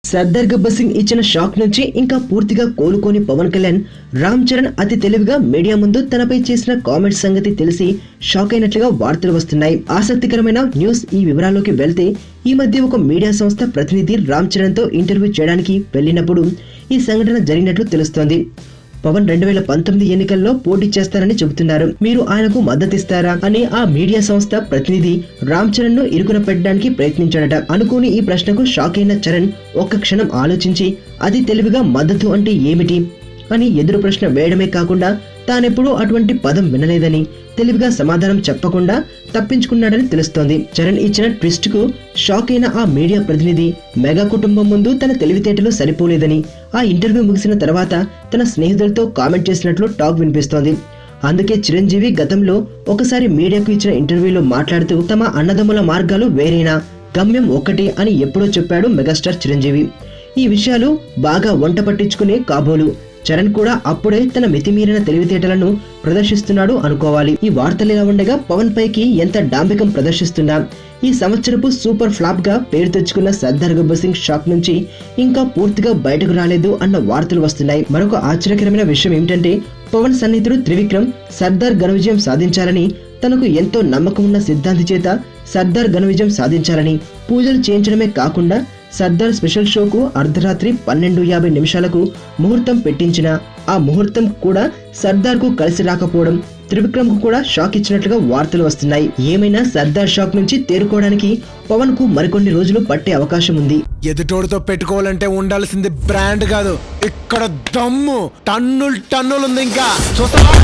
సర్దార్ గబ్బర్ సింగ్ ఇచ్చిన షాక్ నుంచి ఇంకా పూర్తిగా కోలుకోని పవన్ కళ్యాణ్ రామ్ చరణ్ అతి తెలివిగా మీడియా ముందు తనపై చేసిన కామెంట్స్ సంగతి తెలిసి షాక్ అయినట్లుగా వార్తలు వస్తున్నాయి. ఆసక్తికరమైన న్యూస్. ఈ వివరాల్లోకి వెళ్తే ఈ మధ్య ఒక మీడియా సంస్థ ప్రతినిధి రామ్ చరణ్ తో ఇంటర్వ్యూ చేయడానికి వెళ్ళినప్పుడు ఈ సంఘటన జరిగినట్లు తెలుస్తోంది. పవన్ 2019 ఎన్నికల్లో పోటీ చేస్తారని చెబుతున్నారు. మీరు ఆయనకు మద్దతిస్తారా అని ఆ మీడియా సంస్థ ప్రతినిధి రామ్ చరణ్ ను ఇరుకున పెట్టడానికి ప్రయత్నించాడట. అనుకోని ఈ ప్రశ్నకు షాక్ అయిన చరణ్ ఒక్క క్షణం ఆలోచించి అది తెలివిగా మద్దతు అంటే ఏమిటి అని ఎదురు ప్రశ్న వేయడమే కాకుండా తానెప్పుడూ అటువంటి పదం వినలేదని తెలివిగా సమాధానం చెప్పకుండా తప్పించుకున్నాడని తెలుస్తోంది. చరణ్ ఇచ్చిన ట్విస్ట్ కు షాక్ అయిన ఆ మీడియా ప్రతినిధి మెగా కుటుంబం ముందు తన తెలివితేటలు సరిపోలేదని ఆ ఇంటర్వ్యూ ముగిసిన తర్వాత తన స్నేహితులతో కామెంట్ చేసినట్లు టాక్ వినిపిస్తోంది. అందుకే చిరంజీవి గతంలో ఒకసారి మీడియాకు ఇచ్చిన ఇంటర్వ్యూలో మాట్లాడుతూ తమ అన్నదమ్ముల మార్గాలు వేరేనా, గమ్యం ఒక్కటే అని ఎప్పుడో చెప్పాడు మెగాస్టార్ చిరంజీవి. ఈ విషయాలు బాగా వంట పట్టించుకునే కాబోలు చరణ్ కూడా అప్పుడే తన మితిమీరిన తెలివితేటలను ప్రదర్శిస్తున్నాడు అనుకోవాలి. ఈ వార్తలు ఇలా ఉండగా పవన్ పైకి ఎంత డాంబికం ప్రదర్శిస్తున్నా ఈ సంవత్సరపు సూపర్ ఫ్లాప్ గా పేరు తెచ్చుకున్న సర్దార్ గబ్బర్ సింగ్ షాక్ నుంచి ఇంకా పూర్తిగా బయటకు రాలేదు అన్న వార్తలు వస్తున్నాయి. మరొక ఆశ్చర్యకరమైన విషయం ఏమిటంటే పవన్ సన్నిహితుడు త్రివిక్రమ్ సర్దార్ ఘన విజయం సాధించాలని, తనకు ఎంతో నమ్మకం ఉన్న సిద్ధాంతి చేత సర్దార్ ఘన విజయం సాధించాలని పూజలు చేయించడమే కాకుండా సర్దార్ స్పెషల్ షోకు అర్ధరాత్రి 12:50 ముహూర్తం పెట్టించిన ఆ ముహూర్తం కూడా సర్దార్ కు కలిసి రాకపోవడం త్రివిక్రమ్ కు కూడా షాక్ ఇచ్చినట్లుగా వార్తలు వస్తున్నాయి. ఏమైనా సర్దార్ షాక్ నుంచి తేరుకోవడానికి పవన్ కు మరికొన్ని రోజులు పట్టే అవకాశం ఉంది. ఎదుటోడితో పెట్టుకోవాలంటే ఉండాల్సింది బ్రాండ్ కాదు, ఇక్కడ దమ్ము టన్నులు ఉంది. ఇంకా చూస్తావా?